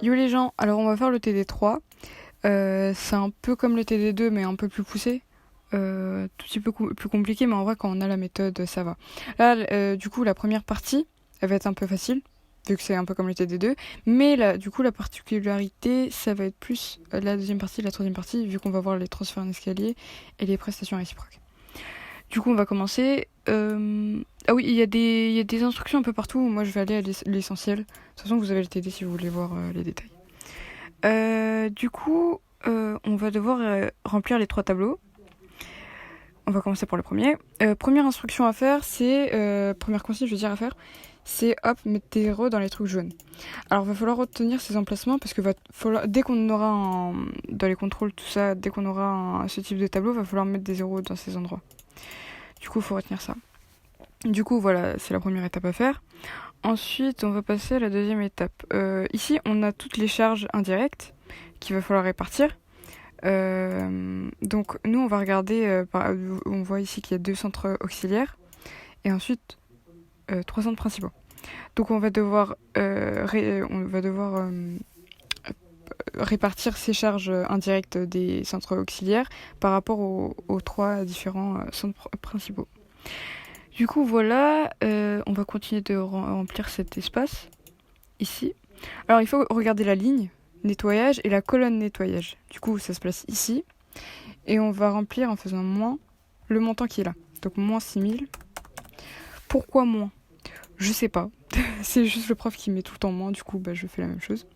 Yo les gens, alors on va faire le TD3. C'est un peu comme le TD2 mais un peu plus poussé. Tout petit peu plus compliqué, mais en vrai quand on a la méthode ça va. Là du coup la première partie elle va être un peu facile vu que c'est un peu comme le TD2, mais là du coup la particularité ça va être plus la deuxième partie, la troisième partie, vu qu'on va voir les transferts en escalier et les prestations réciproques. Du coup on va commencer. Ah oui, il y a des instructions un peu partout, moi je vais aller à l'essentiel. De toute façon vous avez le TD si vous voulez voir les détails. Du coup, on va devoir remplir les trois tableaux. On va commencer pour le premier. Première instruction à faire, c'est... première consigne, je veux dire, à faire, c'est hop, mettre tes zéros dans les trucs jaunes. Alors, il va falloir retenir ces emplacements parce que dès qu'on aura dans les contrôles, tout ça, dès qu'on aura ce type de tableau, il va falloir mettre des zéros dans ces endroits. Du coup, il faut retenir ça. Du coup, voilà, c'est la première étape à faire. Ensuite, on va passer à la deuxième étape. Ici, on a toutes les charges indirectes qu'il va falloir répartir. Donc nous on va regarder, on voit ici qu'il y a deux centres auxiliaires et ensuite trois centres principaux. Donc on va devoir répartir ces charges indirectes des centres auxiliaires par rapport aux trois différents centres principaux. Du coup voilà, on va continuer de remplir cet espace ici. Alors il faut regarder la ligne nettoyage et la colonne nettoyage. Du coup ça se place ici. Et on va remplir en faisant moins le montant qui est là. Donc moins 6000. Pourquoi moins? Je sais pas. C'est juste le prof qui met tout le temps moins, du coup je fais la même chose.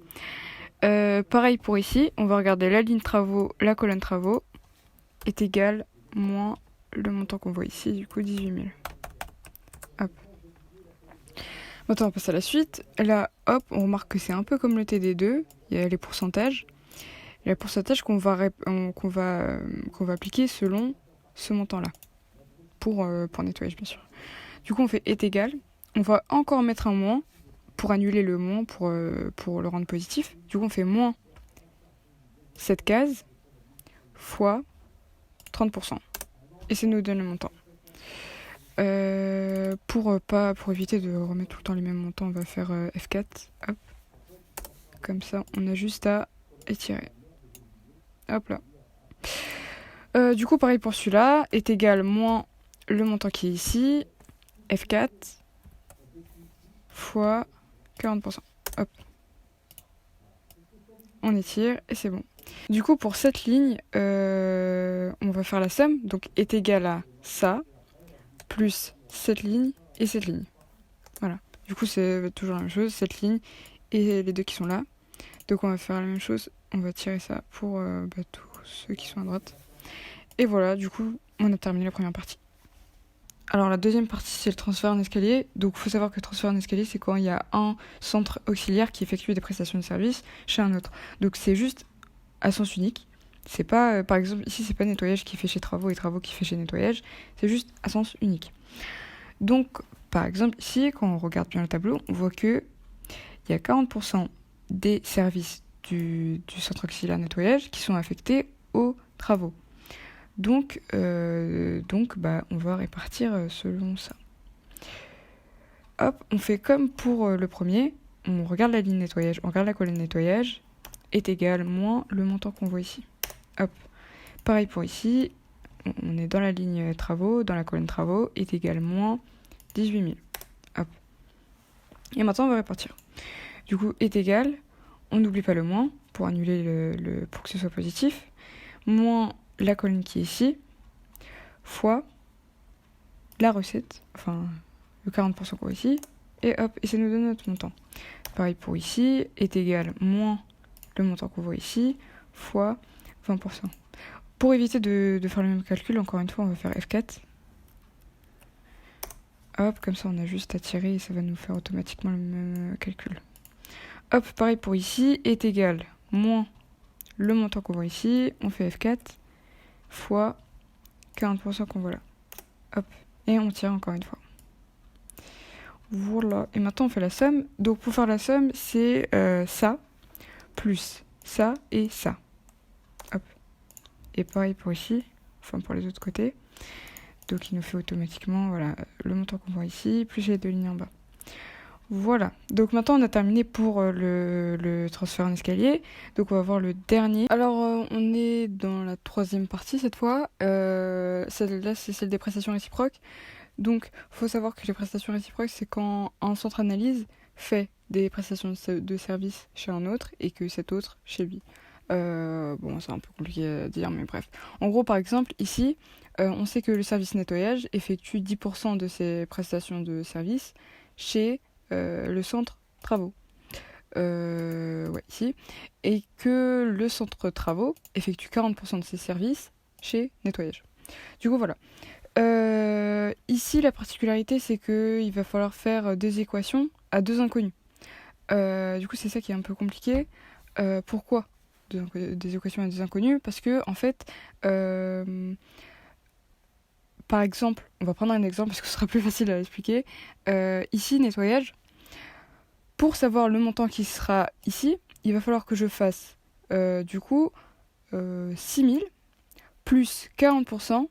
Pareil pour ici, on va regarder la ligne travaux, la colonne travaux est égale moins le montant qu'on voit ici, du coup 18 000. Hop. Maintenant on passe à la suite. Là, hop, on remarque que c'est un peu comme le TD2, il y a les pourcentages. Et les pourcentages qu'on va appliquer selon ce montant-là. Pour nettoyage bien sûr. Du coup on fait est égal. On va encore mettre un moins pour annuler le moins pour le rendre positif. Du coup on fait moins cette case fois 30%. Et ça nous donne le montant. Pour éviter de remettre tout le temps les mêmes montants, on va faire F4. Hop. Comme ça on a juste à étirer. Hop là. Du coup pareil pour celui-là. Est égal moins le montant qui est ici. F4 fois 40%. Hop. On étire et c'est bon. Du coup, pour cette ligne, on va faire la somme. Donc, est égal à ça, plus cette ligne et cette ligne. Voilà. Du coup, c'est toujours la même chose, cette ligne et les deux qui sont là. Donc, on va faire la même chose. On va tirer ça pour tous ceux qui sont à droite. Et voilà, du coup, on a terminé la première partie. Alors la deuxième partie c'est le transfert en escalier. Donc il faut savoir que le transfert en escalier c'est quand il y a un centre auxiliaire qui effectue des prestations de service chez un autre. Donc c'est juste à sens unique. C'est pas par exemple ici c'est pas nettoyage qui fait chez travaux et travaux qui fait chez nettoyage. C'est juste à sens unique. Donc par exemple ici quand on regarde bien le tableau on voit que il y a 40% des services du centre auxiliaire nettoyage qui sont affectés aux travaux. Donc, on va répartir selon ça. Hop, on fait comme pour le premier. On regarde la ligne nettoyage, on regarde la colonne nettoyage, est égal moins le montant qu'on voit ici. Hop. Pareil pour ici, on est dans la ligne travaux, dans la colonne travaux, est égal moins 18 000. Hop. Et maintenant, on va répartir. Du coup, est égal, on n'oublie pas le moins pour annuler pour que ce soit positif, moins la colonne qui est ici, fois la recette, enfin le 40% qu'on voit ici, et hop, et ça nous donne notre montant. Pareil pour ici, est égal moins le montant qu'on voit ici, fois 20%. Pour éviter de faire le même calcul, encore une fois, on va faire F4. Hop, comme ça on a juste à tirer et ça va nous faire automatiquement le même calcul. Hop, pareil pour ici, est égal moins le montant qu'on voit ici, on fait F4, fois 40% qu'on voit là. Hop, et on tire encore une fois. Voilà, et maintenant on fait la somme. Donc pour faire la somme, c'est ça, plus ça et ça. Hop. Et pareil pour ici, enfin pour les autres côtés. Donc il nous fait automatiquement voilà, le montant qu'on voit ici, plus les deux lignes en bas. Voilà, donc maintenant on a terminé pour le transfert en escalier, donc on va voir le dernier. Alors on est dans la troisième partie cette fois, celle-là c'est celle des prestations réciproques. Donc faut savoir que les prestations réciproques c'est quand un centre analyse fait des prestations de service chez un autre et que cet autre chez lui. Bon c'est un peu compliqué à dire mais bref. En gros par exemple ici on sait que le service nettoyage effectue 10% de ses prestations de service chez le centre travaux. Ouais, ici. Et que le centre travaux effectue 40% de ses services chez nettoyage. Du coup, voilà. Ici, la particularité, c'est qu'il va falloir faire des équations à deux inconnus. Du coup, c'est ça qui est un peu compliqué. Pourquoi des équations à deux inconnus? Parce que, en fait, par exemple, on va prendre un exemple parce que ce sera plus facile à expliquer. Ici, nettoyage. Pour savoir le montant qui sera ici, il va falloir que je fasse du coup 6000 plus 40%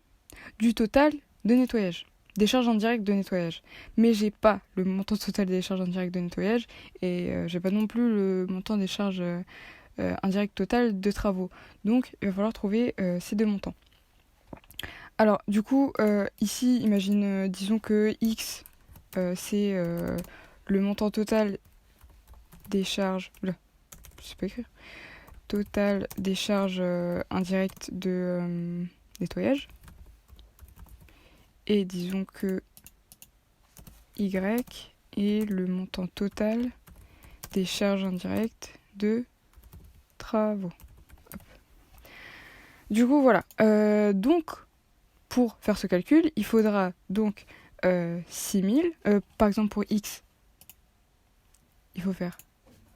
du total de nettoyage, des charges indirectes de nettoyage. Mais j'ai pas le montant total des charges indirectes de nettoyage et j'ai pas non plus le montant des charges indirectes totales de travaux. Donc il va falloir trouver ces deux montants. Alors du coup ici imagine disons que X c'est le montant total des charges. Oula, je sais pas écrire. Total des charges indirectes de nettoyage. Et disons que Y est le montant total des charges indirectes de travaux. Hop. Du coup, voilà. Donc, pour faire ce calcul, il faudra donc 6000. Par exemple, pour X, il faut faire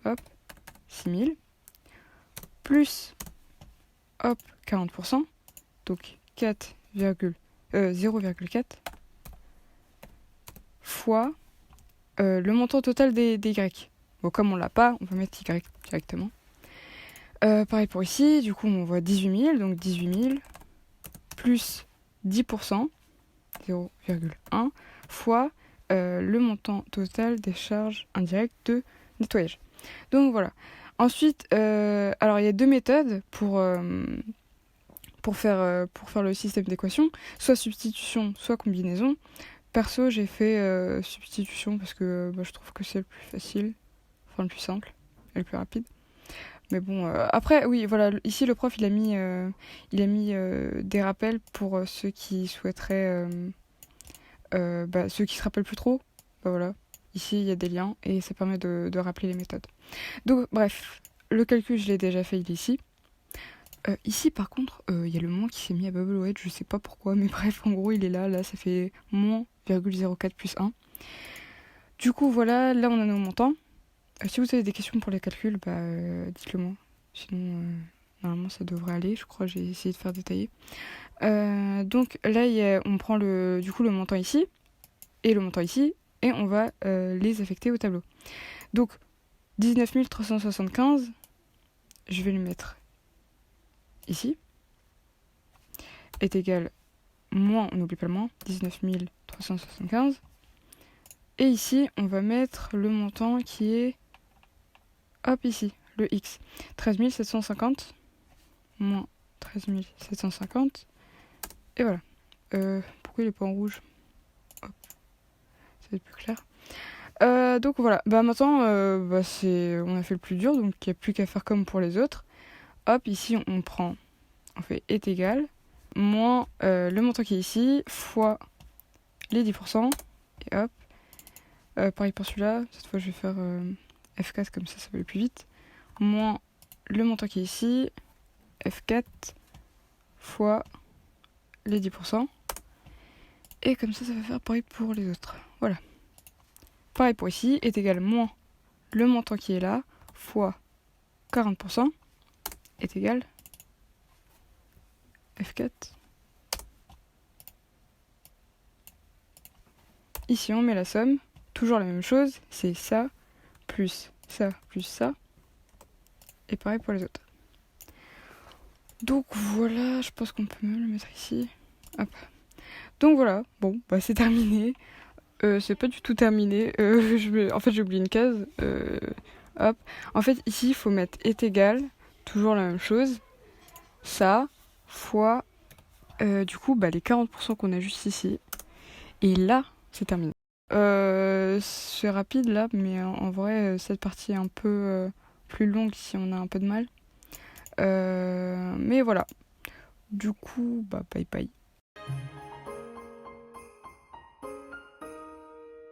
hop, 6000 plus hop, 40%, donc 0,4 fois le montant total des Y. Bon, comme on l'a pas, on peut mettre Y directement. Pareil pour ici, du coup on voit 18 000, donc 18 000 plus 10%, 0,1 fois le montant total des charges indirectes de nettoyage. Donc voilà. Ensuite, alors il y a deux méthodes pour faire le système d'équation, soit substitution, soit combinaison. Perso, j'ai fait substitution parce que je trouve que c'est le plus facile, enfin le plus simple et le plus rapide. Mais bon, après, oui, voilà, ici le prof il a mis des rappels pour ceux qui souhaiteraient, ceux qui se rappellent plus trop. Bah voilà, ici il y a des liens et ça permet de rappeler les méthodes. Donc bref, le calcul je l'ai déjà fait ici. Ici par contre, il y a le moins qui s'est mis à Bubblehead, je sais pas pourquoi, mais bref, en gros il est là, ça fait moins 0,04 plus 1. Du coup voilà, là on a nos montants. Si vous avez des questions pour les calculs, dites-le moi. Sinon, normalement ça devrait aller, je crois, j'ai essayé de faire détailler. Donc là, on prend le montant ici et le montant ici, et on va les affecter au tableau. Donc 19 375, je vais le mettre ici, est égal moins, on n'oublie pas le moins, 19 375. Et ici, on va mettre le montant qui est, hop, ici, le X. 13 750, moins 13 750. Et voilà. Pourquoi il n'est pas en rouge? Hop, ça va être plus clair. Donc voilà. Maintenant, on a fait le plus dur, donc il n'y a plus qu'à faire comme pour les autres. Hop, ici, on fait est égal, moins le montant qui est ici, fois les 10%. Et hop. Pareil pour celui-là. Cette fois, je vais faire F4, comme ça va aller plus vite. Moins le montant qui est ici, F4, fois les 10%. Et comme ça va faire pareil pour les autres. Voilà. Pareil pour ici, est égal moins le montant qui est là, fois 40%, est égal F4. Ici, on met la somme. Toujours la même chose, c'est ça, plus ça, plus ça. Et pareil pour les autres. Donc voilà, je pense qu'on peut même le mettre ici. Hop. Donc voilà, bon, c'est terminé. C'est pas du tout terminé. En fait, j'ai oublié une case. Hop. En fait, ici, il faut mettre est égal, toujours la même chose. Ça, fois, du coup, bah, les 40% qu'on a juste ici. Et là, c'est terminé. C'est rapide là, mais en vrai, cette partie est un peu plus longue si on a un peu de mal. Mais voilà. Du coup, bah, bye bye.